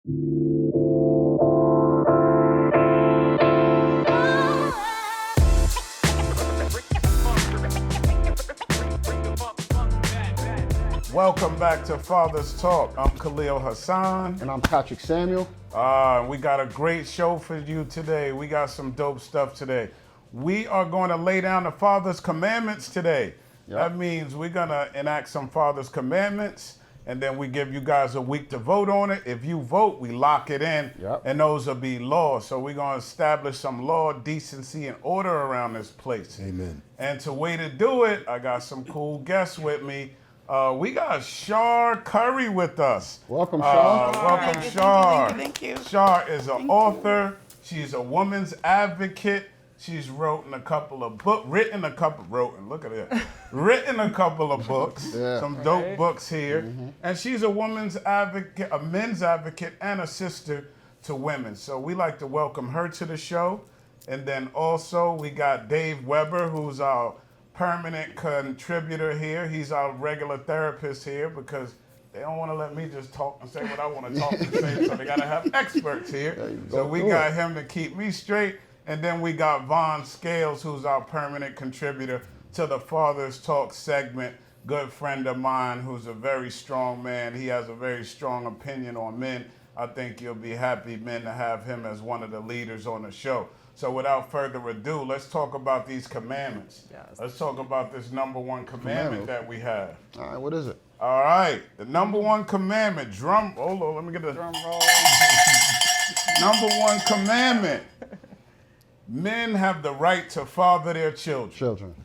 Welcome back to Father's Talk. I'm Kahlil Hassan. And I'm Patrick Samuel. We got a great show for you today. We got some dope stuff today. We are going to lay down the Father's Commandments today. Yep. That means we're going to enact some Father's Commandments, and then we give you guys a week to vote on it. If you vote, we lock it in, Yep. and those will be laws. So we're going to establish some law, decency, and order around this place. Amen. And to way to do it, I got some cool guests with me. We got Char Curry with us. Welcome, Char. Welcome, Char. Thank you. Char is an author. She's a woman's advocate. She's written a couple of books. Written a couple of books. Yeah. Some dope books here. Mm-hmm. And she's a woman's advocate, a men's advocate, and a sister to women. So we like to welcome her to the show. And then also we got Dave Weber, who's our permanent contributor here. He's our regular therapist here because they don't want to let me just talk and say what I want to talk and say, so they got to have experts here. So we got him to keep me straight. And then we got Vaughn Scales, who's our permanent contributor to the Father's Talk segment. Good friend of mine who's a very strong man. He has a very strong opinion on men. I think you'll be happy, men, to have him as one of the leaders on the show. So without further ado, let's talk about these commandments. Yes. Let's talk about this number one commandment that we have. All right, what is it? All right, the number one commandment, hold on, let me get the Drum roll. number one commandment. Men have the right to father their children. Children.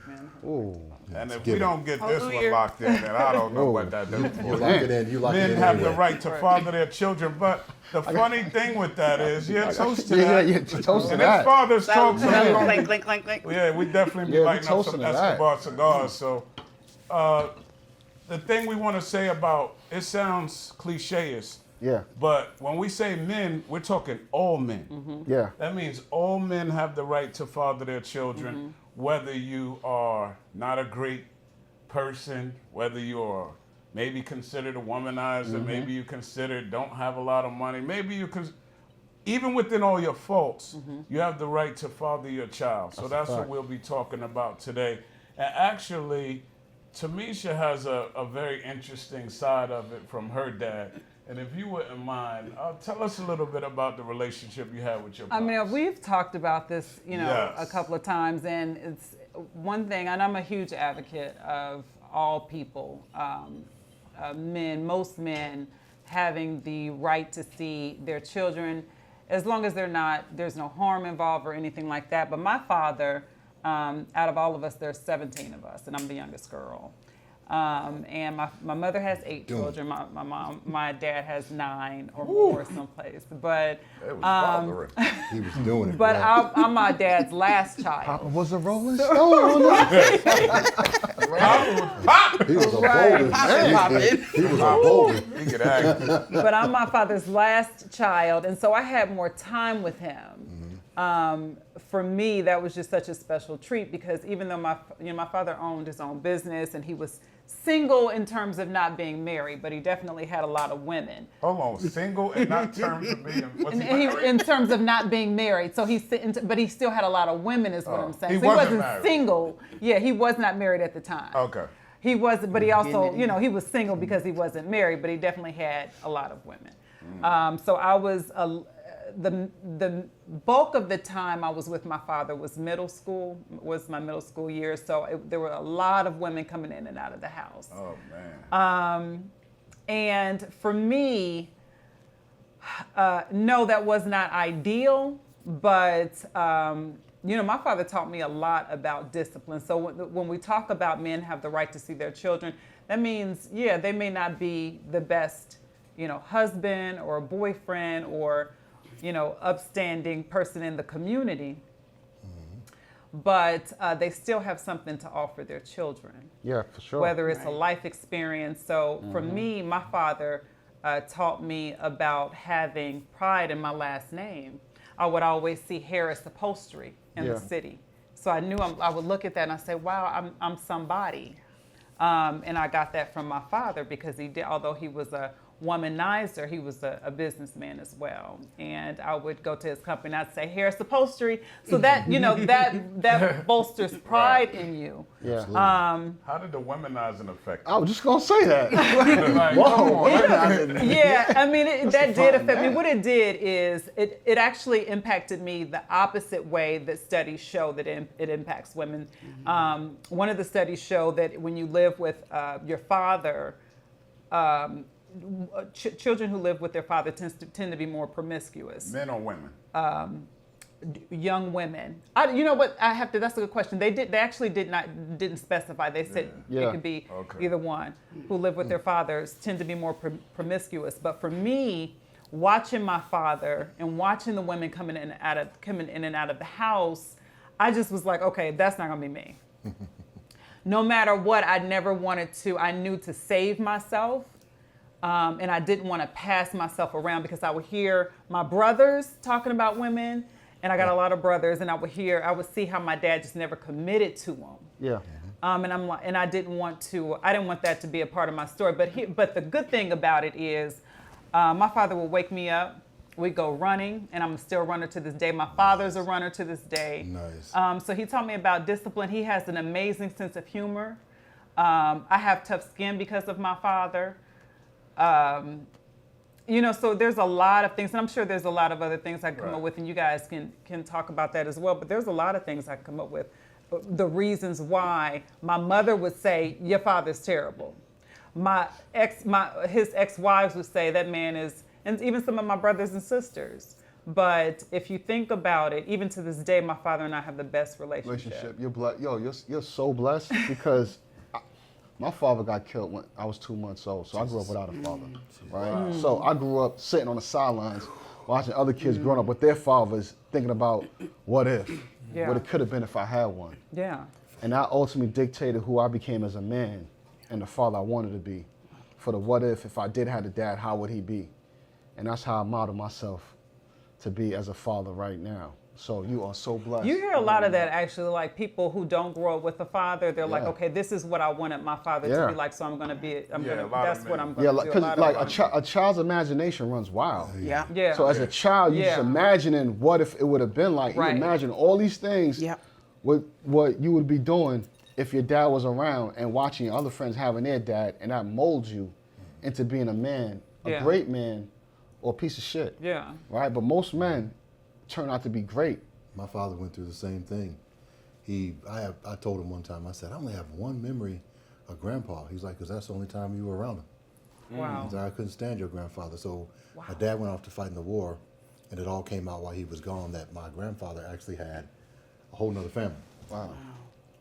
Ooh. And if we don't get this one locked in, then I don't know what that does for You us. lock it in. You lock it in. Men have the anyway. right to father their children, but the funny thing with that is, you're toast to that. Yeah, toast to And that. it's Father's Talk, so we don't- Clink, clink, clink, clink. yeah, we definitely be Yeah, we lighting up toasting some to that. Escobar cigars. So, the thing we want to say about it sounds cliche-ish, Yeah, but when we say men, we're talking all men. yeah. That means all men have the right to father their children, whether you are not a great person, whether you are maybe considered a womanizer, maybe you considered don't have a lot of money, maybe you can, even within all your faults, you have the right to father your child. So that's what we'll be talking about today. And actually, Tamisha has a very interesting side of it from her dad. And if you wouldn't mind, tell us a little bit about the relationship you had with your pops. I mean, we've talked about this, Yes. a couple of times, and it's one thing, and I'm a huge advocate of all people, most men having the right to see their children, as long as there's no harm involved or anything like that. But my father, out of all of us, there's 17 of us, and I'm the youngest girl. And my mother has 8 children. My dad has 9 or more someplace. But It was bothering. He was doing it. but right. I'm my dad's last Papa child. was a Rolling Stone. He was a Right. boulder. Poppin'. He was a boulder. He could act. But I'm my father's last child, and so I had more time with him. For me, that was just such a special treat because even though my father owned his own business and he was single in terms of not being married, but he definitely had a lot of women. Hold on, single and not terms of being. Was he And married? in terms of not being married, so but he still had a lot of women, is what I'm saying. He So wasn't wasn't married. single. Yeah, he was not married at the time. Okay. He wasn't, but he also, he was single because he wasn't married, but he definitely had a lot of women. So I was the bulk of the time I was with my father was my middle school years. So there were a lot of women coming in and out of the house. Oh man. And for me, no, that was not ideal, but my father taught me a lot about discipline. So when we talk about men have the right to see their children, that means, yeah, they may not be the best, husband or boyfriend or, upstanding person in the community, but they still have something to offer their children. Yeah, for sure. Whether it's a life experience. So for me, my father taught me about having pride in my last name. I would always see Harris upholstery in the city. So I knew I would look at that and I say, wow, I'm somebody. And I got that from my father because he did, although he was a womanizer. He was a businessman as well. And I would go to his company and I'd say, Harris Upholstery. So that, that bolsters pride in you. Yeah. How did the womanizing affect you? I was just gonna say that. Like, come on. Yeah, I mean, that did affect me. What it did is it actually impacted me the opposite way that studies show that it impacts women. One of the studies show that when you live with your father, children who live with their father tend to be more promiscuous. Men or women? Young women. You know what? That's a good question. They actually didn't specify. They said it could be either one. Who live with their fathers tend to be more promiscuous. But for me, watching my father and watching the women coming in and out of the house, I just was like, okay, that's not gonna be me. No matter what, I never wanted to. I knew to save myself. And I didn't want to pass myself around because I would hear my brothers talking about women, and I got a lot of brothers, and I would see how my dad just never committed to them. Yeah. And I didn't want that to be a part of my story. But the good thing about it is, my father would wake me up. We'd go running, and I'm still a runner to this day. My father's a runner to this day. Nice. So he taught me about discipline. He has an amazing sense of humor. I have tough skin because of my father. So there's a lot of things, and I'm sure there's a lot of other things I can come up with, and you guys can talk about that as well. But there's a lot of things I can come up with. The reasons why my mother would say, your father's terrible. His ex-wives would say that man is, and even some of my brothers and sisters. But if you think about it, even to this day, my father and I have the best relationship. You're blessed. You're so blessed because my father got killed when I was 2 months old, so I grew up without a father, right? So I grew up sitting on the sidelines watching other kids growing up with their fathers, thinking about what if, what it could have been if I had one. Yeah. And that ultimately dictated who I became as a man and the father I wanted to be. For the what if I did have a dad, how would he be? And that's how I model myself to be as a father right now. So you are so blessed. You hear a lot of that actually, like people who don't grow up with a father, they're like, okay, this is what I wanted my father to be like, so I'm going to be it. That's what I'm going to do. Because like a child's imagination runs wild. Yeah. So as a child, you're just imagining what if it would have been like. You imagine all these things, what you would be doing if your dad was around and watching your other friends having their dad, and that molds you into being a man, a great man, or a piece of shit. Yeah. Right? But most men turn out to be great. My father went through the same thing. I told him one time, I said, I only have one memory of Grandpa. He's like, because that's the only time you were around him. Wow. He said, I couldn't stand your grandfather. So my dad went off to fight in the war, and it all came out while he was gone that my grandfather actually had a whole nother family. Wow.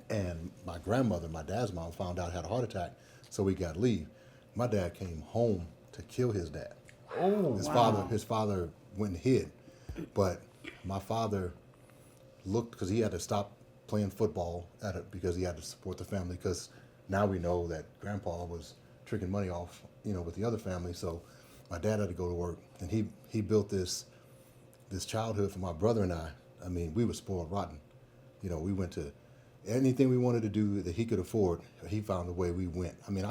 And my grandmother, my dad's mom, found out had a heart attack, so we got leave. My dad came home to kill his dad. His father went and hid, but my father looked, because he had to stop playing football because he had to support the family, because now we know that Grandpa was tricking money off, with the other family. So my dad had to go to work, and he built this childhood for my brother and I. I mean, we were spoiled rotten. We went to anything we wanted to do that he could afford. He found a way. We went. I mean,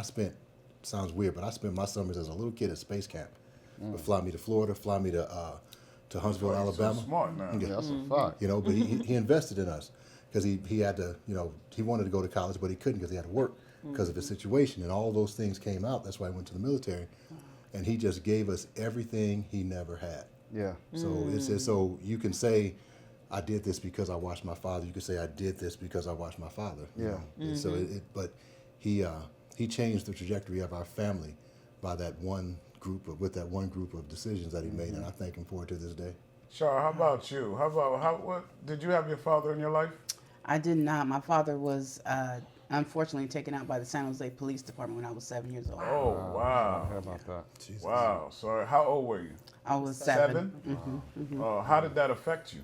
sounds weird, but I spent my summers as a little kid at space camp. Would fly me to Florida, fly me to Huntsville, Alabama. So smart now. Yeah, that's a fact. But he invested in us because he had to, he wanted to go to college, but he couldn't because he had to work because of his situation. And all those things came out. That's why he went to the military. And he just gave us everything he never had. Yeah. So it's just, so you can say, I did this because I watched my father. You can say, I did this because I watched my father. And so but he changed the trajectory of our family by that one group of decisions that he made, and I thank him for it to this day. Char, how about you? What did you have your father in your life? I did not. My father was unfortunately taken out by the San Jose Police Department when I was 7 years old. Oh, wow. How about that? Jesus. Wow. So how old were you? I was 7. How did that affect you?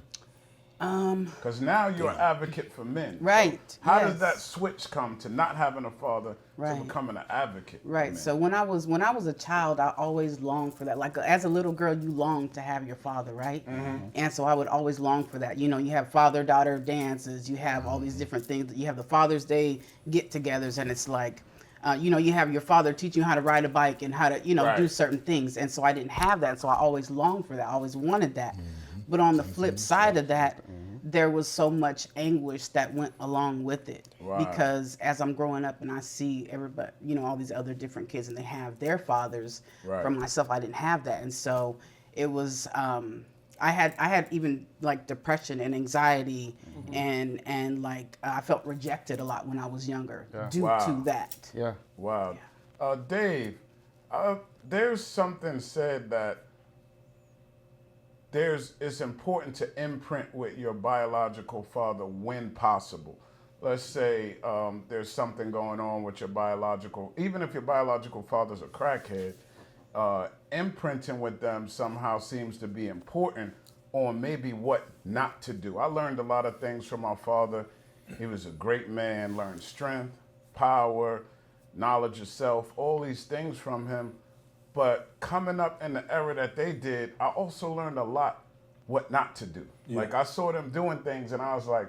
Because now you're an advocate for men. Right. So how does that switch come to not having a father to becoming an advocate? Right. So when I was a child, I always longed for that. Like as a little girl, you long to have your father, right? And so I would always long for that. You have father-daughter dances. You have all these different things. You have the Father's Day get-togethers, and it's like, you have your father teaching you how to ride a bike and how to, Right. do certain things. And so I didn't have that. So I always longed for that. I always wanted that. But on the flip side of that, there was so much anguish that went along with it. Wow. Because as I'm growing up and I see everybody, all these other different kids and they have their fathers. Right. For myself, I didn't have that. And so it was, I had even like depression and anxiety and like I felt rejected a lot when I was younger due Wow. to that. Yeah. Wow. Dave, there's something said that it's important to imprint with your biological father when possible. Let's say there's something going on with your biological, even if your biological father's a crackhead, imprinting with them somehow seems to be important on maybe what not to do. I learned a lot of things from my father. He was a great man, learned strength, power, knowledge of self, all these things from him. But coming up in the era that they did, I also learned a lot what not to do. Yeah. Like I saw them doing things and I was like,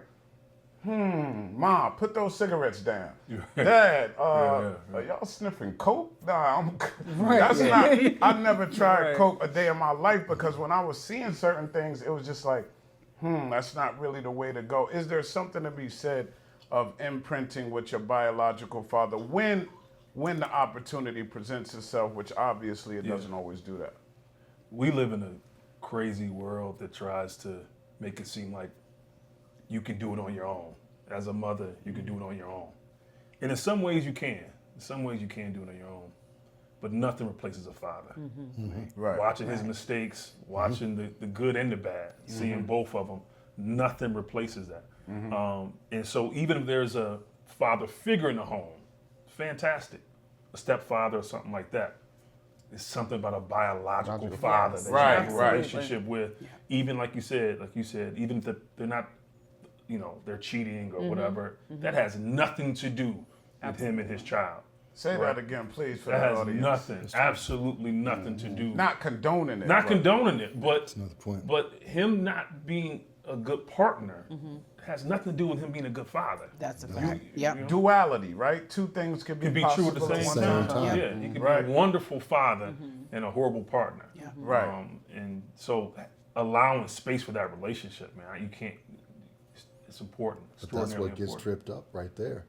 Mom, put those cigarettes down. Dad, are y'all sniffing coke? Nah, that's not, I never tried coke a day in my life because when I was seeing certain things, it was just like, that's not really the way to go. Is there something to be said of imprinting with your biological father when the opportunity presents itself, which obviously it doesn't always do that? We live in a crazy world that tries to make it seem like you can do it on your own. As a mother, you can do it on your own. And in some ways you can. In some ways you can do it on your own. But nothing replaces a father. Right. Watching his mistakes, watching the good and the bad, seeing both of them, nothing replaces that. And so even if there's a father figure in the home, fantastic. A stepfather or something like that. It's something about a biological father that you have a relationship with. Even like you said, even if they're not, they're cheating or whatever, that has nothing to do with him and his child. Say that again, please, for That the has audience. nothing, absolutely nothing to do. Not condoning it. Not but- condoning it, but That's another point. but him not being a good partner has nothing to do with him being a good father. That's a fact. Yep. Duality, right? Two things can be It can be true at the possible same one time. Yeah, he can Right. be a wonderful father and a horrible partner. Yeah. Right. And so allowing space for that relationship, man, you can't. It's important. But that's Extraordinarily what gets important. tripped up right there.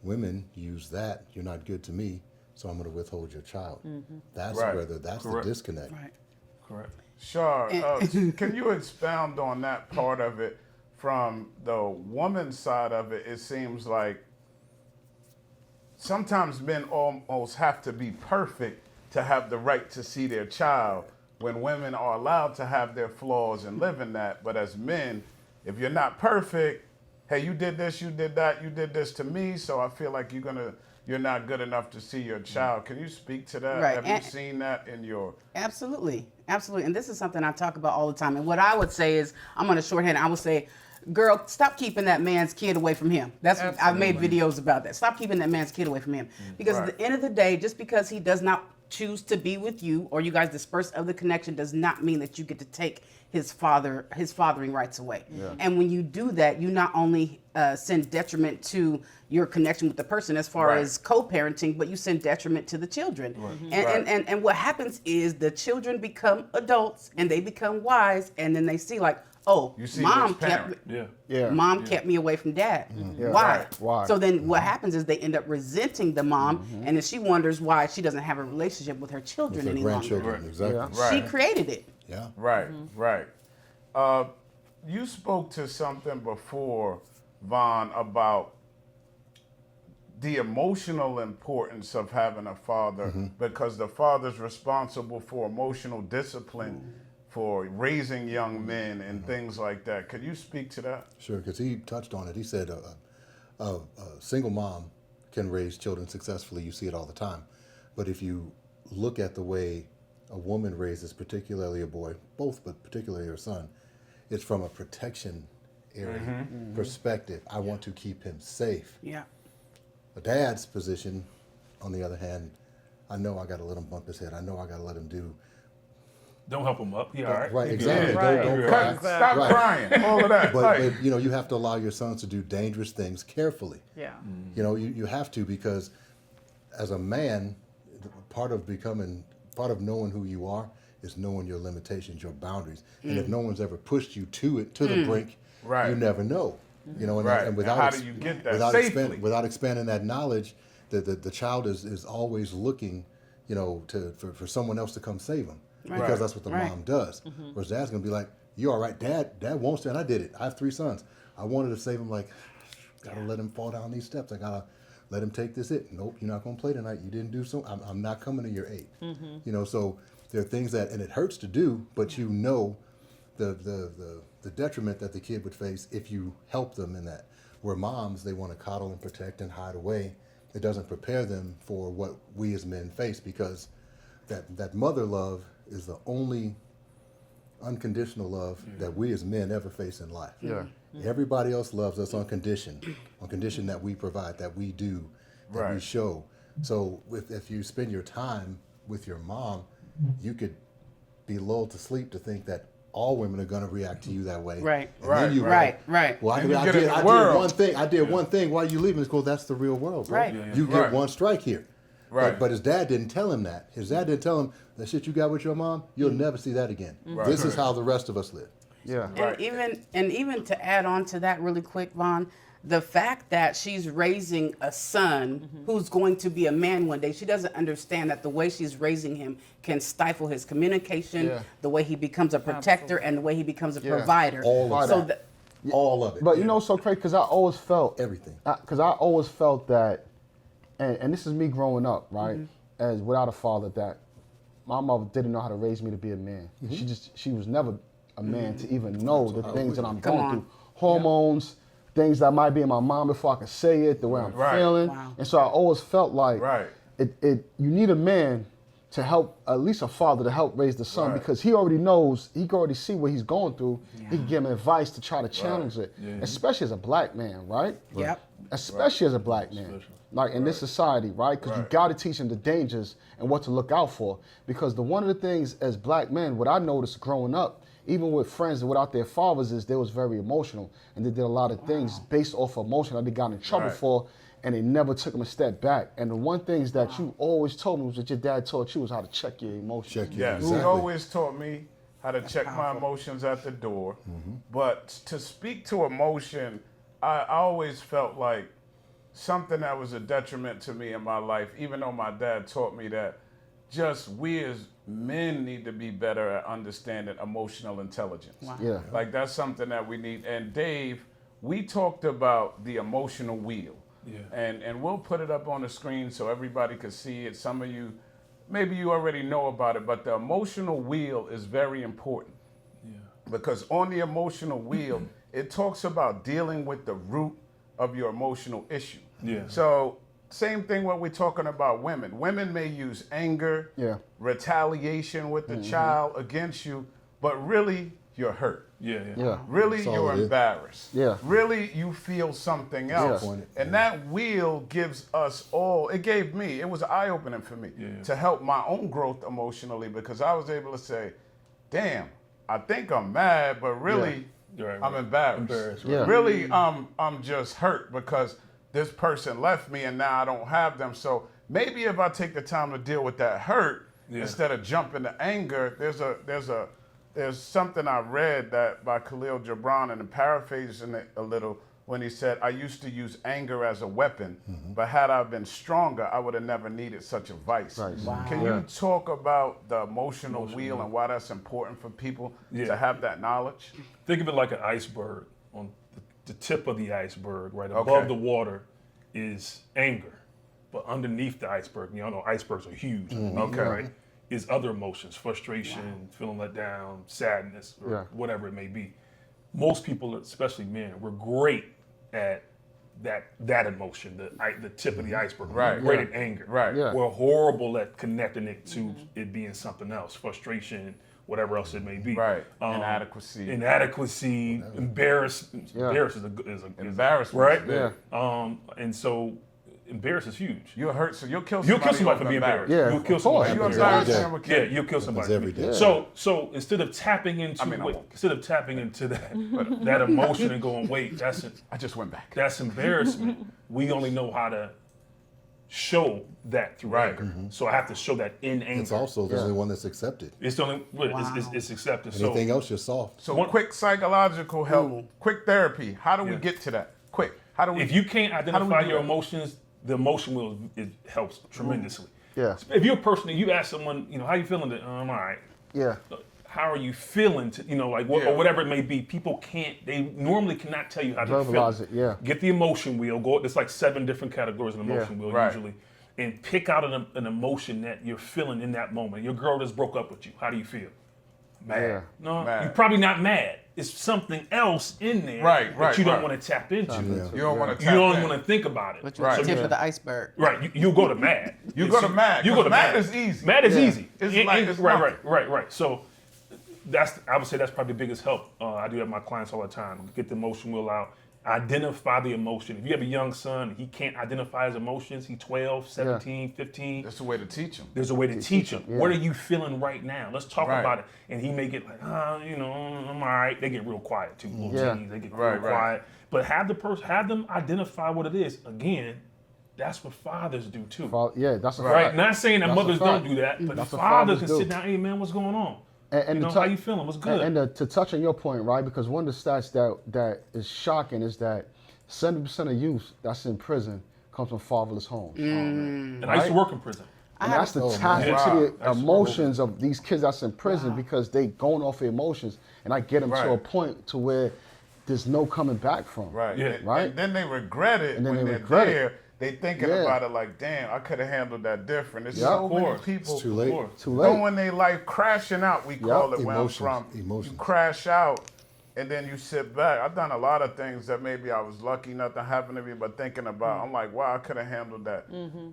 Women use that. You're not good to me, so I'm going to withhold your child. That's Right. that's Correct. the disconnect. Right. Correct. Char, can you expound on that part of it from the woman's side of it? It seems like sometimes men almost have to be perfect to have the right to see their child when women are allowed to have their flaws and live in that. But as men, if you're not perfect, hey, you did this, you did that, you did this to me, so I feel like you're not good enough to see your child. Can you speak to that? Right. Have you seen that in your... Absolutely. Absolutely. And this is something I talk about all the time. And what I would say is, I'm on a shorthand, I would say, girl, stop keeping that man's kid away from him. That's what I've made videos about that. Stop keeping that man's kid away from him. Because at the end of the day, just because he does not choose to be with you or you guys disperse of the connection does not mean that you get to take his fathering rights away. And when you do that, you not only send detriment to your connection with the person as far as co-parenting, but you send detriment to the children. And what happens is the children become adults and they become wise, and then they see like, oh, You see mom which parent. kept me away from dad. Yeah. Why? Right. Why? So then what happens is they end up resenting the mom, and then she wonders why she doesn't have a relationship with her children With any their longer. grandchildren, exactly. Yeah. Right. She created it. Yeah. Right, right. You spoke to something before, Vaughn, about the emotional importance of having a father because the father's responsible for emotional discipline, for raising young men and things like that. Could you speak to that? Sure, because he touched on it. He said a single mom can raise children successfully. You see it all the time. But if you look at the way a woman raises, particularly a boy, both, but particularly her son, it's from a protection area perspective. I want to keep him safe. Yeah. A dad's position, on the other hand, I know I got to let him bump his head. I know I got to let him do. Don't help him up. Yeah, all right. Right, You exactly. good. Don't cry. Stop Right. crying, all of that. But like, you have to allow your sons to do dangerous things carefully. Yeah. You have to, because as a man, part of knowing who you are is knowing your limitations, your boundaries. And if no one's ever pushed you to the brink, Right. you never know. You know, Right. and And how do you get that safely? without expanding that knowledge, the child is always looking, you know, for someone else to come save them. Right. Because that's what the Right. mom does. Whereas dad's gonna be like, "You all right, Dad? Dad won't stand. I did it. I have 3 sons. I wanted to save him. Like, gotta let him fall down these steps. I gotta let him take this hit. Nope, you're not gonna play tonight. You didn't do so. I'm not coming to your aid. You know, so there are things that, and it hurts to do, but you know, the detriment that the kid would face if you help them in that. Where moms, they want to coddle and protect and hide away. It doesn't prepare them for what we as men face, because that mother love is the only unconditional love that we as men ever face in life. Yeah. Everybody else loves us on condition that we provide, that we do, that we Right. show. So if you spend your time with your mom, you could be lulled to sleep to think that all women are going to react to you that way. Right. And Right. then you Right. Right. Well, And you I get in did the world. one thing. I did one thing while you leaving. It's cool. That's the real world, bro. Right. You get Right. one strike here. Right. But his dad didn't tell him that. His dad didn't tell him that shit you got with your mom, you'll never see that again. Right. This is how the rest of us live. Yeah. Right. And even to add on to that really quick, Vaughn, the fact that she's raising a son who's going to be a man one day, she doesn't understand that the way she's raising him can stifle his communication, Yeah. the way he becomes a protector, and the way he becomes a Yeah. provider. All of so that. All of it. But you know, so crazy, because I always felt Everything. Because I always felt that, and this is me growing up, right, as without a father, that my mother didn't know how to raise me to be a man. She was never a man to even know the things that I'm Come going on. through, hormones, things that might be in my mind before I can say it, the way I'm Right. feeling, Wow. and so I always felt like Right. you need a man to help, at least a father to help raise the son, Right. because he already knows, he can already see what he's going through. He can give him advice to try to challenge it, especially as a black man, right? Yep. Especially as a black man, like in this society, right? Because you got to teach them the dangers and what to look out for. Because one of the things as black men, what I noticed growing up, even with friends without their fathers, is they was very emotional, and they did a lot of things based off of emotion that they got in trouble Right. for, and they never took them a step back. And the one things that you always told me was that your dad taught you was how to check your emotions. Check your Yes, he always taught me how to check my emotions at the door. But to speak to emotion, I always felt like something that was a detriment to me in my life, even though my dad taught me that just we as men need to be better at understanding emotional intelligence. Yeah. Like that's something that we need. And Dave, we talked about the emotional wheel. Yeah. And we'll put it up on the screen so everybody can see it. Some of you, maybe you already know about it, but the emotional wheel is very important. Yeah. Because on the emotional wheel, it talks about dealing with the root of your emotional issue. Yeah. So same thing when we're talking about women. Women may use anger, Yeah. retaliation with the child against you, but really you're hurt. Yeah. Yeah. Really, That's all you're it is. embarrassed. Yeah. Really, you feel something else. Disappointed. And that wheel gives us all, it gave me, it was eye-opening for me to help my own growth emotionally, because I was able to say, damn, I think I'm mad, but really, Right, I'm right. embarrassed. Embarrassed, right. Yeah. Really, I'm just hurt because this person left me and now I don't have them. So maybe if I take the time to deal with that hurt, instead of jumping to anger, there's something I read that by Kahlil Hassan, and I'm paraphrasing it a little, when he said, I used to use anger as a weapon, but had I been stronger, I would have never needed such a vice. Right. Wow. Can you talk about the emotional wheel and why that's important for people to have that knowledge? Think of it like an iceberg. On the tip of the iceberg, right above Okay. the water, is anger, but underneath the iceberg, you know icebergs are huge. Underneath, Okay. right, is other emotions: frustration, feeling let down, sadness, or Yeah. whatever it may be. Most people, especially men, we're great at that emotion, the tip of the iceberg. Right. We're great Yeah. at anger. Right. Yeah. We're horrible at connecting it to it being something else, frustration, whatever else it may be. Right. Inadequacy. Embarrassment Yeah. Embarrassment. right. Yeah. And so, embarrass is huge. You're hurt, so you'll kill You'll somebody. kill somebody for over being embarrassed. Yeah, You'll kill of course. somebody. You Happens embarrass every day. him, a Yeah, kid. you'll kill somebody. every day. So instead of tapping into that that emotion and going, wait, I just went back. that's embarrassment. We only know how to show that through Right. anger. So I have to show that in anger. It's also the only one that's accepted. It's the only, it's accepted. So Anything else, you're soft. So quick psychological help, quick therapy. How do we Yeah. get to that? Quick. How do we? if you can't do we identify do your that? emotions, the emotion wheel it helps tremendously. Yeah. If you're a person, you ask someone, how you feeling? I'm all right. Yeah. How are you feeling? Like Yeah. or whatever it may be. People they normally cannot tell you how they're feeling. Verbalize it, yeah. Get the emotion wheel. There's like 7 different categories of emotion wheel right. usually, and pick out an emotion that you're feeling in that moment. Your girl just broke up with you. How do you feel? Mad. Yeah. No, Mad. you're probably not mad. It's something else in there Right, that you don't right. want to tap into. You don't want to. You don't want to think about it. But Right. you're the tip So of the iceberg. Right, you go to mad. You go to mad. You go to 'cause mad is easy. Mad is Yeah. easy. It's And- like and- it's right. So I would say that's probably the biggest help. I do have my clients all the time. Get the emotion wheel out. Identify the emotion. If you have a young son, he can't identify his emotions. He's 12, 17, 15. That's the way to teach them. There's a way to teach him. yeah. What are you feeling right now? Let's talk Right. about it. And he may get like, I'm all right. They get real quiet too. Little Yeah. teens, they get Right, real right. quiet. But have them identify what it is. Again, that's what fathers do too. Yeah, that's a Right? fact. Not saying that That's a mothers fact. don't do that, but That's what fathers can fathers sit do. down. Hey man, what's going on? And How you feeling? What's good? And to touch on your point, right? Because one of the stats that is shocking is that 70% of youth that's in prison comes from fatherless homes. and I used to work in prison. And that's to Oh, tap man. into Wow. the That's emotions of these kids that's in prison because they going off their emotions, and I get them to Right. a point to where there's no coming back from. Right. Yeah. And, Right. and then they regret it And then when they they're regret it. there. They thinking Yeah. about it like, damn, I could have handled that different. There's Yeah. so Of many course. people It's too late. Too late. knowing their life crashing out, we call it where Emotions. I'm from. Emotions. You crash out and then you sit back. I've done a lot of things that maybe I was lucky nothing happened to me, but thinking about, I'm like, wow, I could have handled that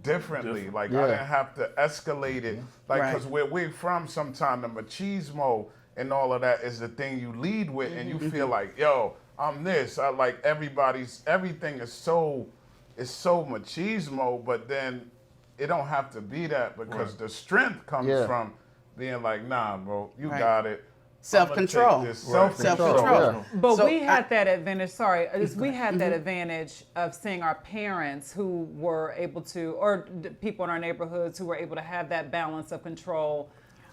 differently. Like Yeah. I didn't have to escalate it. Like, Right. because where we're from, sometimes the machismo and all of that is the thing you lead with, and you feel like, yo, I'm this. I like everything is so machismo, but then it don't have to be that because the strength comes Yeah. from being like, nah, bro, you Right. got it. Self-control. I'ma take this. Self-control. Self-control. But So we had I- that advantage. Sorry, we had that advantage of seeing our parents who were able to, or people in our neighborhoods who were able to have that balance of control.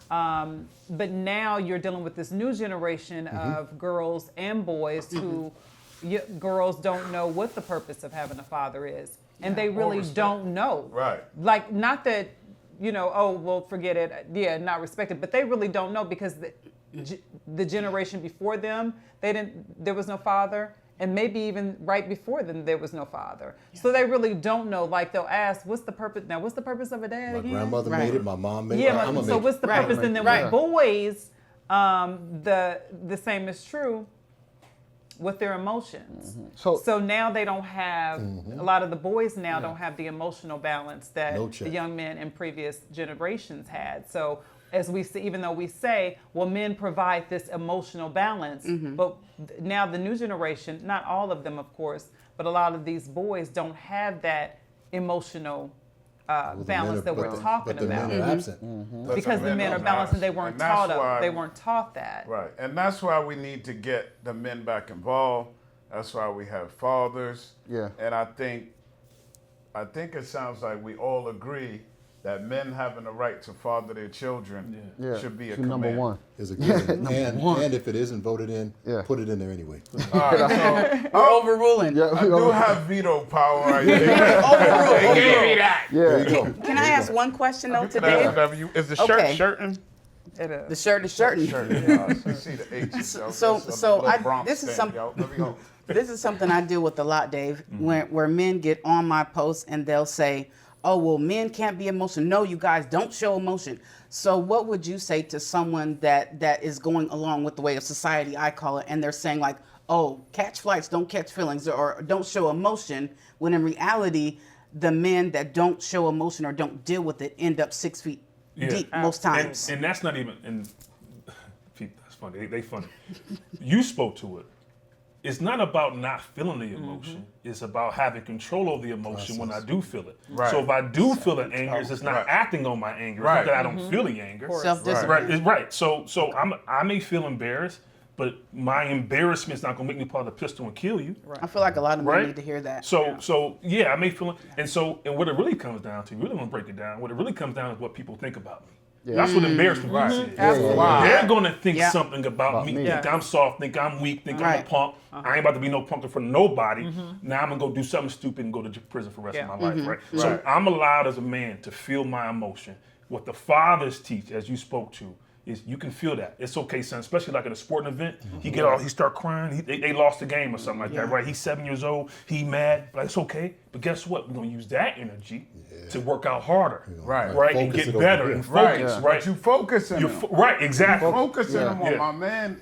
But now you're dealing with this new generation of girls and boys who girls don't know what the purpose of having a father is, and they really respect. don't know. Right. Like, not that oh well, forget it. Yeah, not respected, but they really don't know because the generation before them, there was no father, and maybe even right before them there was no father. So they really don't know. Like, they'll ask, what's the purpose of a dad My again? grandmother Right. made it. My mom made it. Yeah, I'm gonna so make what's it. the Right. purpose? And then Right. with boys, the same is true with their emotions. So now they don't have, a lot of the boys now don't have the emotional balance that No the check. young men in previous generations had. So as we see, even though we say, well, men provide this emotional balance, but now the new generation, not all of them, of course, but a lot of these boys don't have that emotional Well, the balance men are- that we're but the- talking but the about. men are absent. Because the men are balanced and they weren't And that's taught why- they weren't taught that. Right, and that's why we need to get the men back involved. That's why we have fathers. Yeah. And I think it sounds like we all agree that men having the right to father their children Yeah. should be a Should number command. one. Is a given. one. And if it isn't voted in, Yeah. put it in there anyway. All right, so We're overruling. Yeah, I do have veto power right there. Overruled. They gave me Overruled. that. There you yeah. go. Can I ask one question though That's today? whatever you- Is the shirt Okay. shirting? It is. The shirt is shirting. Yeah, I see the H's. yo. So- That's a so little I- Bronx this is thing, some- yo. Let me go. This is something I deal with a lot, Dave, where men get on my posts and they'll say, oh, well, men can't be emotional. No, you guys don't show emotion. So what would you say to someone that is going along with the way of society, I call it, and they're saying like, oh, catch flights, don't catch feelings, or don't show emotion, when in reality, the men that don't show emotion or don't deal with it end up 6 feet deep most times. And that's not even. And that's funny. They funny. You spoke to it. It's not about not feeling the emotion. It's about having control of the emotion when I do feel it. Right. So if I do feel the anger, it's just not Right. acting on my anger. It's Right. not that I don't feel the anger. Self-discipline. Right. Right. So I may feel embarrassed, but my embarrassment's not gonna make me pull out a pistol and kill you. I feel like a lot of men Right? need to hear that. So yeah, I may feel it. And what it really comes down to, really want to break it down, what it really comes down is what people think about me. That's what embarrassment is. Absolutely. Wow. They're gonna think Yeah. something about me, me. think I'm soft, think I'm weak, think I'm a Right. punk. I ain't about to be no punk for nobody. Now I'm gonna go do something stupid and go to prison for the rest of my life, right? So I'm allowed as a man to feel my emotion. What the fathers teach, as you spoke to, is you can feel that. It's okay, son, especially like at a sporting event. He start crying. They lost the game or something like that, right? He's 7 years old. He mad. Like, it's okay. But guess what? We're gonna use that energy to work out harder, Right. and Focus get it over better here. and Right. focus, right? But you focusing You him. right, exactly. Focusing him on. Yeah. My man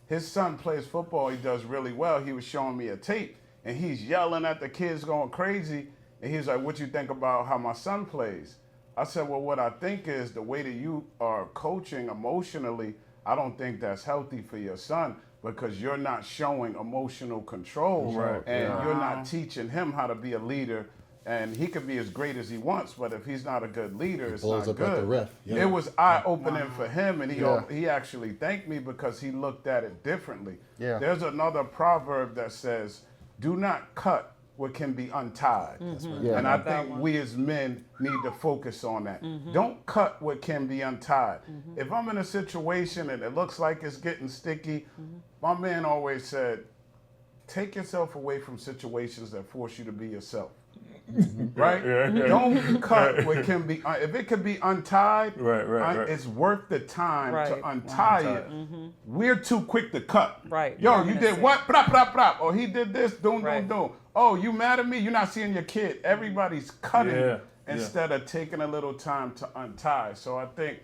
his son plays football. He does really well. He was showing me a tape, and he's yelling at the kids, going crazy. And he's like, "What you think about how my son plays?" I said, "Well, what I think is the way that you are coaching emotionally. I don't think that's healthy for your son because you're not showing emotional control, Right. and you're not teaching him how to be a leader." And he could be as great as he wants, but if he's not a good leader, it's blows not up at good. the ref. Yeah. It was eye-opening for him, and he actually thanked me because he looked at it differently. Yeah. There's another proverb that says, "Do not cut what can be untied." Yeah. And I think we as men need to focus on that. Don't cut what can be untied. If I'm in a situation and it looks like it's getting sticky, my man always said, take yourself away from situations that force you to be yourself. Right? Don't cut what can be, if it can be untied, Right. it's worth the time Right. to untie it. We're too quick to cut. Right. Yo, You're you gonna did say- what? Brap, brap, brap. Or he did this, doom, Right. doom, doom. Oh, you mad at me? You're not seeing your kid. Everybody's cutting Yeah. instead of taking a little time to untie. So I think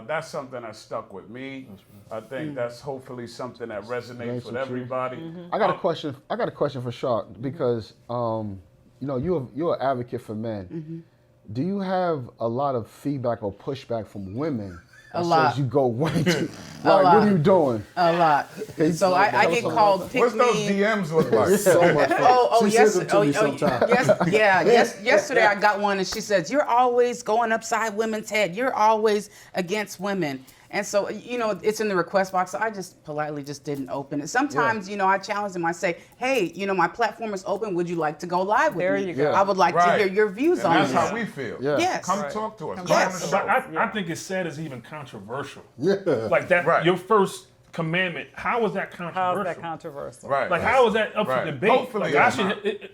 that's something that stuck with me. I think that's hopefully something that resonates with everybody. I got a question. I got a question for Shark because you're an advocate for men. Do you have a lot of feedback or pushback from women? A that lot. Says you go way too. A Like, lot. what are you doing? A lot. So I get called pick What's those me. DMs look like? So much fun. Oh, She yes. sends them to me sometimes. Yesterday I got one and she says, "You're always going upside women's head. You're always against women." And so, it's in the request box. So I just politely just didn't open it. Sometimes, I challenge them. I say, "Hey, my platform is open. Would you like to go live with There me? you go. I would like to Right. hear your views And on that's this." how we feel. Yeah. Yes. Come Right. talk to us. Come Come on Yes. the show. But I think it's sad it's even controversial. Yeah. Like that, Right. your first commandment. How is that controversial? How's that controversial? Right. Like, how is that up Right. for debate? Hopefully Like, I it's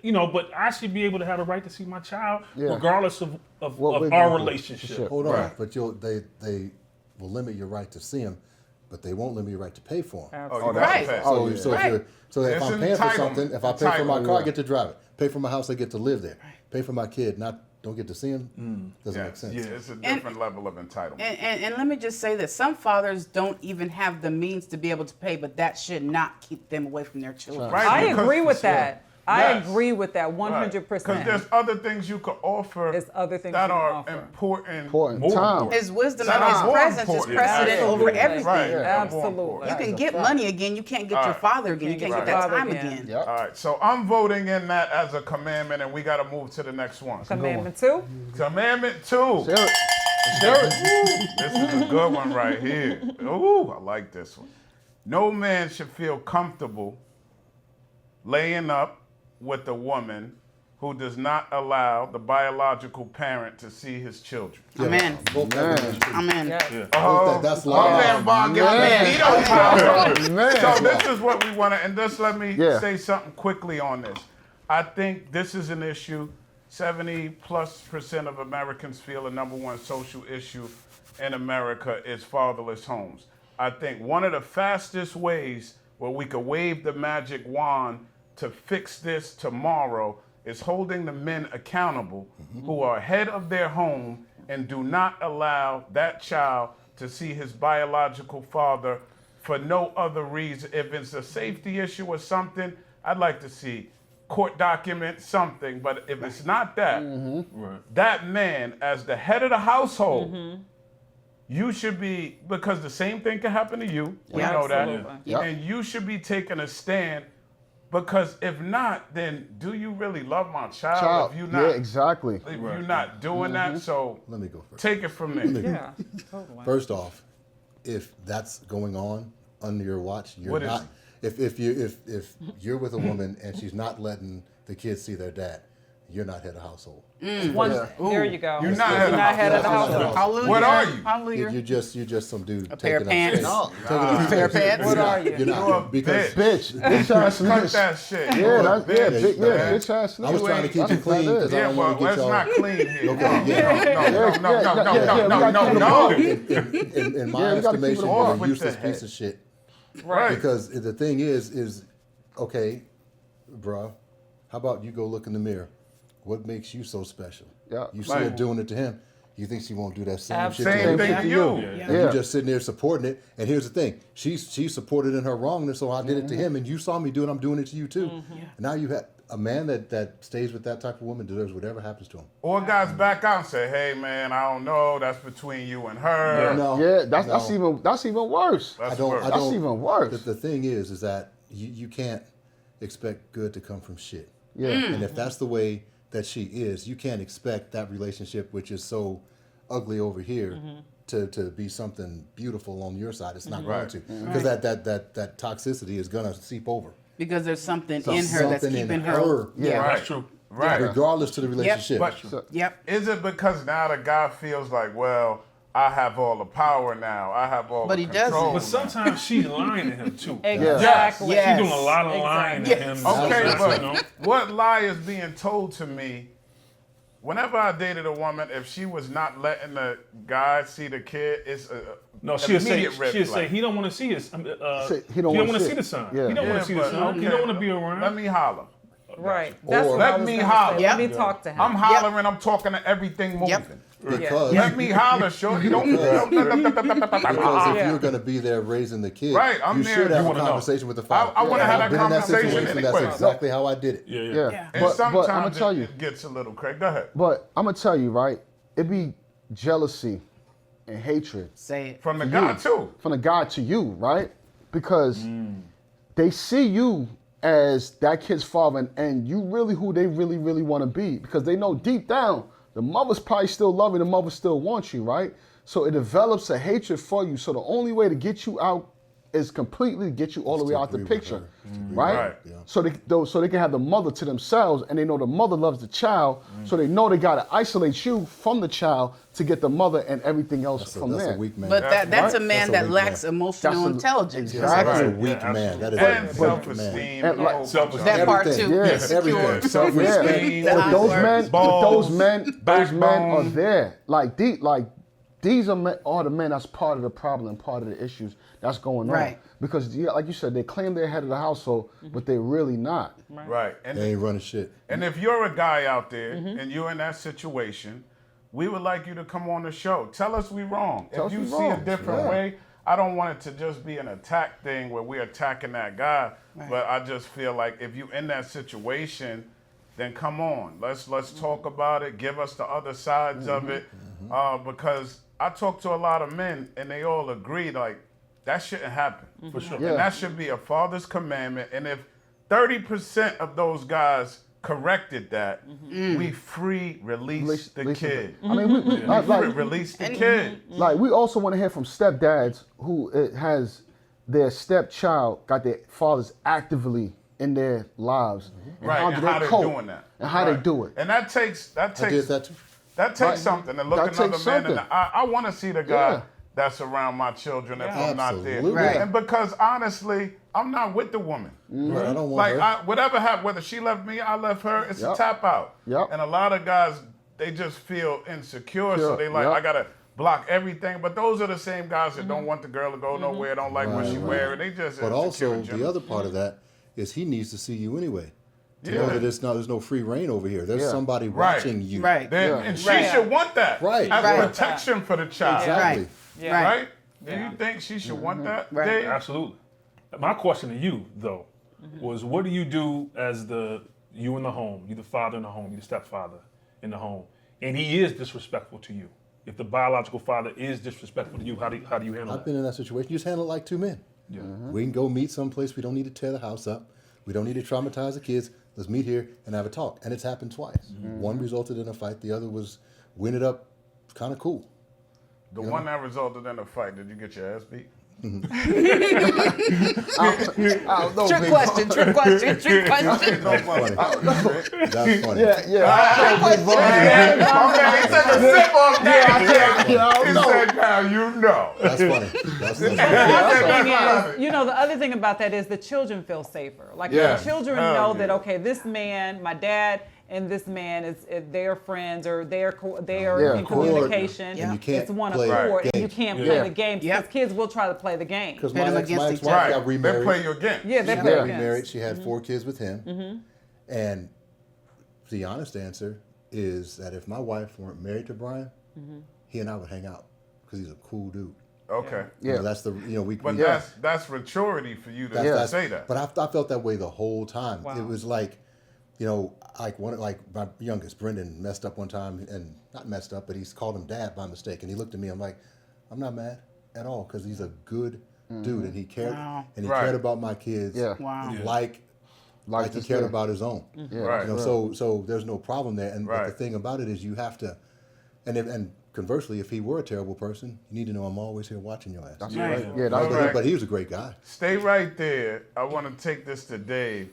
not. but I should be able to have a right to see my child, Yeah. regardless of What we're our going through. relationship. Hold on, Right. but they will limit your right to see them, but they won't limit your right to pay for them. Oh, Absolutely. that's Right. a fact. So, yeah. so, Right. if It's I'm paying for entitlement. something, if I pay for my Entitlement, car, I yeah. get to drive it. Pay for my house, I get to live there. Pay for my kid, don't get to see him. Doesn't make sense. It's a different level of entitlement. And let me just say that some fathers don't even have the means to be able to pay, but that should not keep them away from their children. Right, I because- agree with that. I Yes. agree with that Because 100%. there's other things you could offer There's other things that you can are offer. important. Important More time. important. His wisdom That and his is more presence is important. precedent over Absolutely. everything. Right. Yeah. Absolutely. You can That is a get fact. money again, you can't get your Right. father again. You Can't can't get get your that father time again. again. Yep. All right, so I'm voting in that as a commandment, and we got to move to the next one. Commandment 2. Commandment 2. Sarah, This is a good one right here. Ooh, I like this one. No man should feel comfortable laying up with a woman who does not allow the biological parent to see his children. Amen. Both that Man. is true. Amen. Yeah. Oh, that's my live. man Bob got Man. me beat up. Man. So this is what we want to, and just let me Yeah. say something quickly on this. I think this is an issue. 70+% of Americans feel the number one social issue in America is fatherless homes. I think one of the fastest ways where we could wave the magic wand to fix this tomorrow is holding the men accountable who are head of their home and do not allow that child to see his biological father for no other reason. If it's a safety issue or something, I'd like to see court documents, something. But if it's not that, that man, as the head of the household, you should be, because the same thing can happen to you. We Yeah, know that. absolutely. Yep. And you should be taking a stand, because if not, then do you really love my child? If you not, yeah, exactly. if you're not doing that, so Let me go first. take it from there. Yeah, totally. First off, if that's going on, under your watch, you're What is not. If you're with a woman and she's not letting the kids see their dad, you're not head of household. There you go. You're not head of the household. Hallelujah. What are you? Hallelujah. You're just some dude A pair of taking pants. up space. Taking up Pair of space. pants. What are you? You're not You're a because bitch. Bitch ass Cut niggas. that shit. Yeah, You're a that's bitch, man. bitch ass niggas. I was trying to keep you clean because I Yeah, don't well, want to let's get not y'all. clean here. Okay, yeah. No. In my Yeah, we gotta keep estimation, it you're off a with useless the piece head. of shit. Right. Because the thing is okay, bruh, how about you go look in the mirror? What makes you so special? Yeah. You see her Right. doing it to him. You think she won't do that same shit Same to thing him? to you. And you're just sitting there supporting it. And here's the thing: she's supported in her wrongness, so I did it to him, and you saw me do it. I'm doing it to you too. And now you have a man that stays with that type of woman deserves whatever happens to him. Or guys back out and say, "Hey, man, I don't know. That's between you and her." No, Yeah, that's no. even worse. That's I worse. don't. That's even worse. The thing is that you can't expect good to come from shit. Yeah. And if that's the way that she is, you can't expect that relationship, which is so ugly over here, to be something beautiful on your side. It's not going to, because that toxicity is gonna seep over. Because there's something in her that's Something in keeping her. Yeah. Right. That's true. Right. Regardless to the relationship. But Yep. is it because now the guy feels like, well, I have all the power now. I have all But the he doesn't. control. But sometimes she's lying to him too. Exactly. Yes. She's doing a lot of lying to him. Okay, You know? but what lie is being told to me? Whenever I dated a woman, if she was not letting the guy see the kid, it's a No, she'll say immediate red she'll flag. say he don't want to see his. he don't wanna want to see see it. the son. Yeah. He don't want Yeah, to see the but son. He okay, don't want to be around. Let me holler. Right. That's Or- what I Let was me gonna holler. say. Let me talk to him. I'm hollering. I'm talking to everything moving. Yep. Because Let me holler, shorty. Don't. because if Yeah. you're gonna be there raising the kid, Right, I'm you there. should You have a wanna know. conversation with the father. I wanna have I've that been in that conversation situation. anyway. That's exactly how I did it. Yeah, yeah. Yeah. Yeah. And But I'm sometimes gonna tell you. it gets a little crazy. Go ahead. But I'm gonna tell you, right? It be jealousy and hatred Say it. From the guy too. from the guy to you, right? Because they see you as that kid's father, and you really who they really, really want to be. Because they know deep down the mother's probably still loving, the mother still wants you, right? So it develops a hatred for you. So the only way to get you out is completely get you all the way to out the agree with picture, her. To agree right? Right. Yeah. So they can have the mother to themselves, and they know the mother loves the child. So they know they gotta isolate you from the child to get the mother and everything else from That's there. a weak man. But that's a right. man That's a that weak lacks man. emotional That's a- intelligence. Exactly. That's a Right. weak Yeah, man. That is And a weak man. self-esteem. And like- That part Everything. too. Yeah. Insecure. Everything. Self-esteem. The But those I men, word. balls, those men are backbone. there. These are the men that's part of the problem, part of the issues that's going on. Right. Because like you said, they claim they're head of the household, but they're really not. Right. And They ain't running shit. And if you're a guy out there and you're in that situation, we would like you to come on the show. Tell us we wrong. Tell If us you we see a wrong. different Yeah. way, I don't want it to just be an attack thing where we're attacking that guy. Right. But I just feel like if you're in that situation, then come on. Let's talk about it. Give us the other sides of it. Because I talk to a lot of men and they all agree like that shouldn't happen. For sure. Yeah. And that should be a father's commandment. And if 30% of those guys corrected that, we release the kid. I mean, Release the kid. like we also want to hear from stepdads who has their stepchild got their fathers actively in their lives, and Right, how and do they how they're cope, doing that. and how they Right. do it. And that takes I did that too. That something to look That another takes man in the something. eye. I want to see the guy Yeah. that's around my children if I'm not there. Absolutely. Right. And because honestly, I'm not with the woman. Right, I don't want Like her. whatever happened, whether she left me, I left her. It's a Yep. tap out. Yep. And a lot of guys, they just feel insecure, so Sure. they like, Yep. I gotta block everything. But those are the same guys that don't want the girl to go nowhere, don't like what she wearing. They just But insecure also, in the general. other part of that is he needs to see you anyway. To Yeah. know that there's no free reign over here. There's Yeah. she Right. watching you. Right. Then, Yeah. and she Right. should want that Right. as Right. protection for the child. Exactly. Right. Yeah. Right? Do you think she should want that? Right. Dave? Absolutely. My question to you, though, was what do you do as you in the home, you the father in the home, you the stepfather in the home, and he is disrespectful to you? If the biological father is disrespectful to you, how do you handle I've that? been in that situation. You just handle it like two men. Yeah. We can go meet someplace. We don't need to tear the house up. We don't need to traumatize the kids. Let's meet here and have a talk. And it's happened twice. One resulted in a fight. The other went it up kind of cool. The one that resulted in a fight, did you get your ass beat? I don't know, Trick big question, trick question, trick question. That's funny. That's funny. Yeah. My man, he took a sip on that. I He don't know. said, now you know. That's funny. That's funny. The other That's thing right. is, the other thing about that is the children feel safer. Like Yeah. the children Hell know yeah. that, okay, this man, my dad and this man is they're friends or they are Yeah, in cool. communication. And you can't It's one play accord, and you games. can't Yeah. play the games because Yep. kids will try to play the game. Because Pit 'em my against each ex-wife Right. got They remarried. play your game. Yeah, they She play got against. remarried. She had 4 kids with him. And the honest answer is that if my wife weren't married to Brian, he and I would hang out because he's a cool dude. Okay. You know, that's the we. But we- that's maturity for you to that's- say that. But I felt that way the whole time. Wow. It was like, like my youngest Brendan messed up one time, and not messed up, but he's called him dad by mistake, and he looked at me. I'm like, I'm not mad at all because he's a good dude, and he cared, Wow. and he Right. cared about my kids. Yeah. Wow. Like he this cared there. about his own. Yeah. Right. You know, so there's no problem there. And but the Right. thing about it is you have to, and conversely, if he were a terrible person, you need to know I'm always here watching your ass. That's Yeah. right. Yeah, All that's right. But he was a great guy. Stay right there. I want to take this to Dave.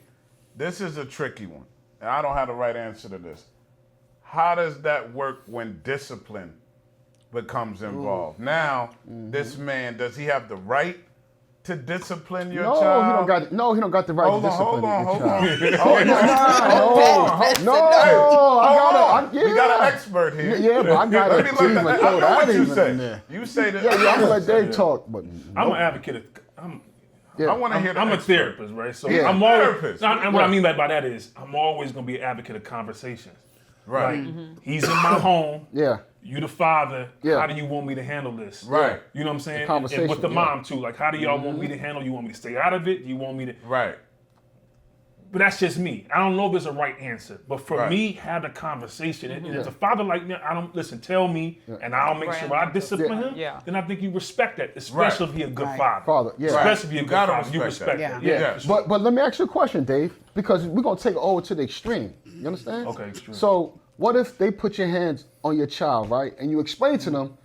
This is a tricky one, and I don't have the right answer to this. How does that work when discipline becomes involved? Now, this man, does he have the right to discipline your No, child? he don't got the right Hold to on, discipline hold on, your hold child. on. We got an expert here. Yeah, but I got Let to me even let throw I know that what you even in say. there. You say that. Yeah, I'm gonna let Dave talk, but I'm an advocate. yeah. I want to hear the I'm a expert. therapist, right? So Yeah. I'm always, Therapist. and what I mean by that is I'm always going to be an advocate of conversations. Right. Like, he's in my home. Yeah. You the father. Yeah. How do you want me to handle this? Right. You know what I'm saying? And conversation, with the yeah. mom too. Like, how do y'all want me to handle? You want me to stay out of it? You want me to? Right. But that's just me. I don't know if there's a right answer. But for Right. me, have the conversation. And as a father like me, I don't listen. Tell me, and I'll make sure I discipline him. Yeah. Then I think you respect that, especially if he's a good father. Father, yeah. Especially if you're a You good gotta father, you respect respect that. that. Yeah. for sure. But let me ask you a question, Dave, because we're gonna take it over to the extreme. You understand? Okay, extreme. So what if they put your hands on your child, right? And you explain to them,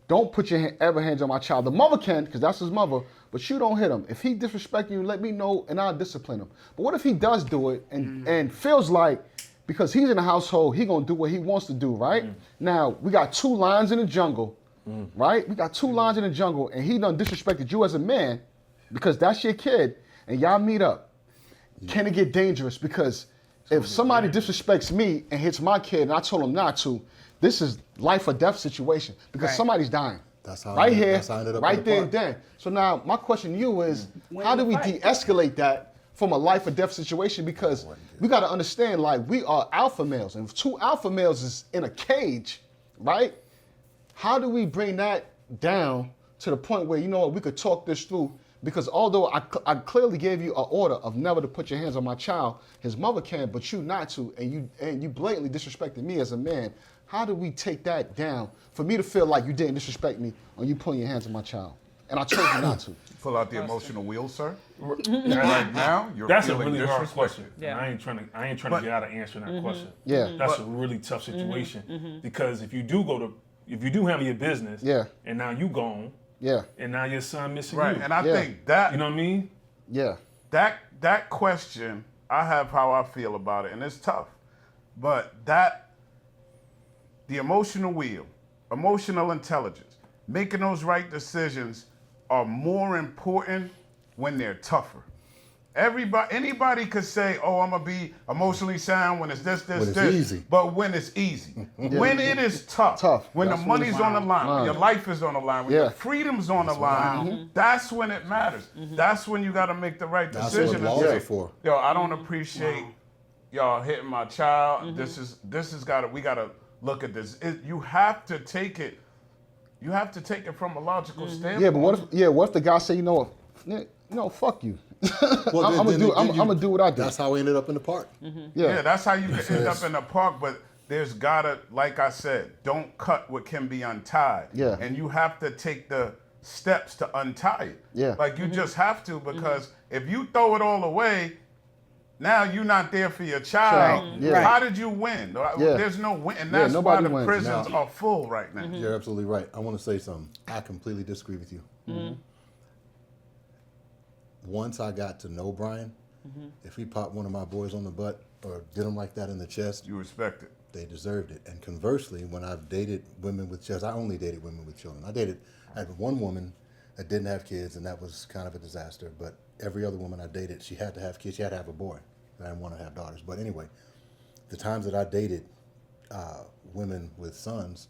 don't put your ever hands on my child. The mother can, because that's his mother, but you don't hit him. If he disrespect you, let me know and I'll discipline him. But what if he does do it and feels like, because he's in the household, he gonna do what he wants to do, right? Now, we got 2 lions in the jungle, right? We got 2 lions in the jungle, and he done disrespected you as a man, because that's your kid, and y'all meet up. Can it get dangerous? Because if somebody disrespects me and hits my kid and I told him not to, this is life or death situation, because Right. somebody's dying. That's how right I- here, that's how I ended up in right the there park. and then. So now my question to you is, Win how do the we fight. de-escalate that from a life or death situation? Because we got to understand, like, we are alpha males, and if 2 alpha males is in a cage, right? How do we bring that down to the point where, you know what, we could talk this through? Because although I clearly gave you an order of never to put your hands on my child, his mother can, but you not to, and you blatantly disrespected me as a man. How do we take that down for me to feel like you didn't disrespect me or you putting your hands on my child? And I told you not to. Pull out the emotional wheel, sir. Right now, you're That's a feeling really hard disrespected. question. Yeah. I ain't trying to But- get out of answering that question. Yeah. That's a really tough situation because if you do handle your business, Yeah. and now you gone, Yeah, and now your son missing Right. you, And I Yeah. think that you know what I mean? yeah. that question, I have how I feel about it, and it's tough. But the emotional wheel, emotional intelligence, making those right decisions are more important when they're tougher. Anybody could say, "Oh, I'm gonna be emotionally sound when it's this, When it's this," easy. but when it's easy, when it is tough, Tough. when That's the when money's it's on the line, when your life is on the line, when Yeah. your freedom's on the line, that's when it matters. That's when you got to make the right That's decision. what and laws say, are for. Yo, I don't appreciate y'all hitting my child. This is gotta, we gotta look at this. You have to take it. You have to take it from a logical standpoint. Yeah, but what if the guy say, you know, fuck you. Well, I'm gonna do what I do. That's how we ended up in the park. Yeah, that's how you can end up in the park. But there's gotta, like I said, don't cut what can be untied. Yeah. And you have to take the steps to untie it. Yeah. Like you just have to, because if you throw it all away, now you're not there for your child. Right. Yeah. How did you win? Yeah. There's no win, and Yeah, that's why nobody the wins. prisons No. are full right now. You're absolutely right. I want to say something. I completely disagree with you. once I got to know Brian, if he popped one of my boys on the butt or did him like that in the chest, You respect it. they deserved it. And conversely, when I've dated women with chests, I only dated women with children. I had one woman that didn't have kids, and that was kind of a disaster. But every other woman I dated, she had to have kids. She had to have a boy. I didn't want to have daughters. But anyway, the times that I dated women with sons,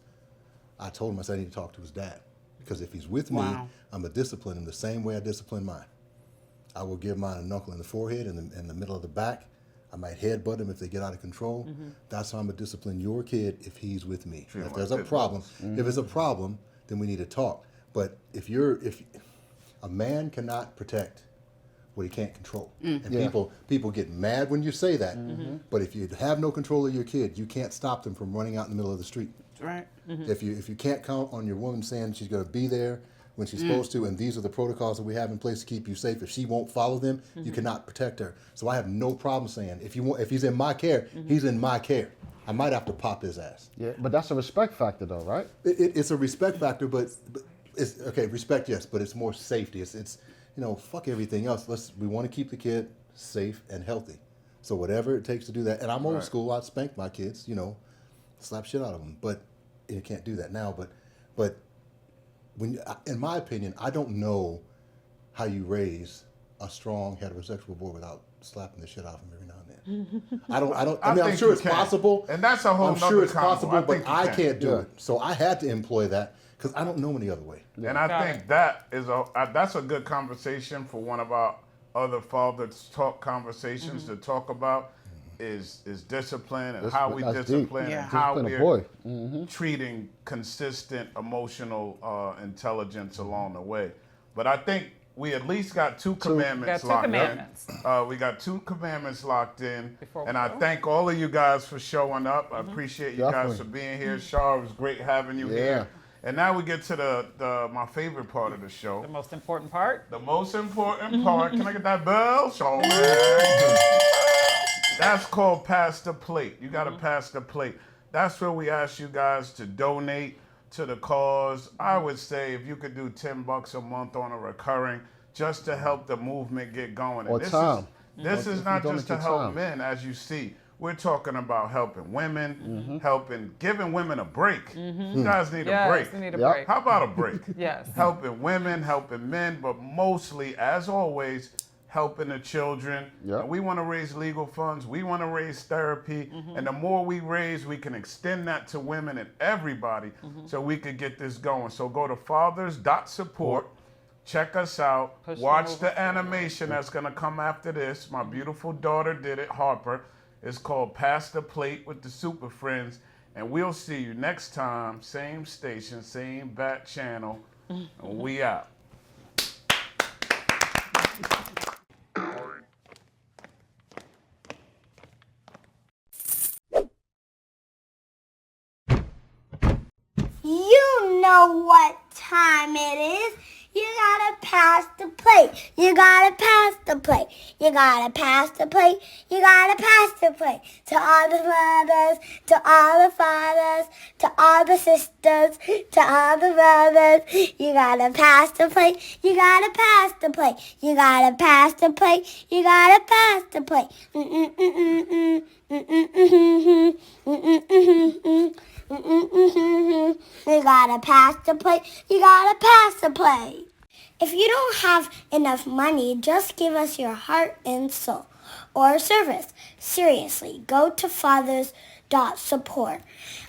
I told him, I said, I need to talk to his dad. Because if he's with me, Wow. I'm going to discipline him the same way I discipline mine. I will give mine a knuckle in the forehead and in the middle of the back. I might headbutt them if they get out of control. That's how I'm gonna discipline your kid if he's with me. Treat If him there's like a pit problem, bulls. if it's a problem, then we need to talk. But if a man cannot protect what he can't control, and people get mad when you say that. But if you have no control of your kid, you can't stop them from running out in the middle of the street. Right. If you can't count on your woman saying she's going to be there when she's supposed to, and these are the protocols that we have in place to keep you safe, if she won't follow them, you cannot protect her. So I have no problem saying if he's in my care, he's in my care. I might have to pop his ass. Yeah, but that's a respect factor, though, right? It's a respect factor, but it's okay. Respect, yes, but it's more safety. It's fuck everything else. We want to keep the kid safe and healthy. So whatever it takes to do that. And I'm old school. I'd spank my kids. Slap shit out of them. But you can't do that now. But when, in my opinion, I don't know how you raise a strong heterosexual boy without slapping the shit out of him every now and then. I mean, I'm think sure you it's can. possible. And that's a whole I'm nother sure it's combo. possible, I but think you I can. can't do Yeah. it. So I had to employ that because I don't know any other way. And I Got think it. that is that's a good conversation for one of our other fathers talk conversations to talk about is discipline and how we That's deep. discipline Yeah. and how Discipline a we're boy. treating consistent emotional intelligence along the way. But I think we at least got two commandments Got two locked commandments. in. We got two commandments locked in. Before we And I go. thank all of you guys for showing up. I appreciate you Definitely. guys for being here. Char, it was great having you Yeah. here. And now we get to the my favorite part of the show. The most important part. The most important part. Can I get that bell? Show me. That's called pass the plate. You got to pass the plate. That's where we ask you guys to donate to the cause. I would say if you could do $10 a month on a recurring, just to help the movement get going. Or this time. This is If not you just to donate help your time. men, as you see. We're talking about helping women, giving women a break. You guys need a Yes, break. we need a Yep. break. How about a break? Yes. Helping women, helping men, but mostly, as always, helping the children. Yep. And we want to raise legal funds. We want to raise therapy. And the more we raise, we can extend that to women and everybody so we could get this going. So go to fathers.support. Check us out. Push the Watch movement the animation that's going to come after this. My beautiful daughter did it, Harper. It's called Pass the Plate with the Super Friends. And we'll see you next time. Same station, same bat channel. And we out. You know what time it is. You gotta pass the plate. You gotta pass the plate. You gotta pass the plate. You gotta pass the plate. To all the mothers, to all the fathers, to all the sisters, to all the brothers. You gotta pass the plate. You gotta pass the plate. You gotta pass the plate. You gotta pass the plate. You gotta pass the plate. You gotta pass the plate. If you don't have enough money, just give us your heart and soul or service. Seriously, go to fathers.support.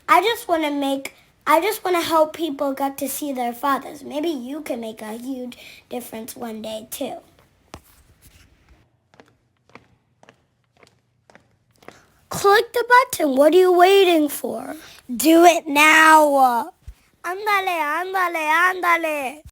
I just want to help people get to see their fathers. Maybe you can make a huge difference one day too. Click the button. What are you waiting for? Do it now. Ándale, ándale, ándale.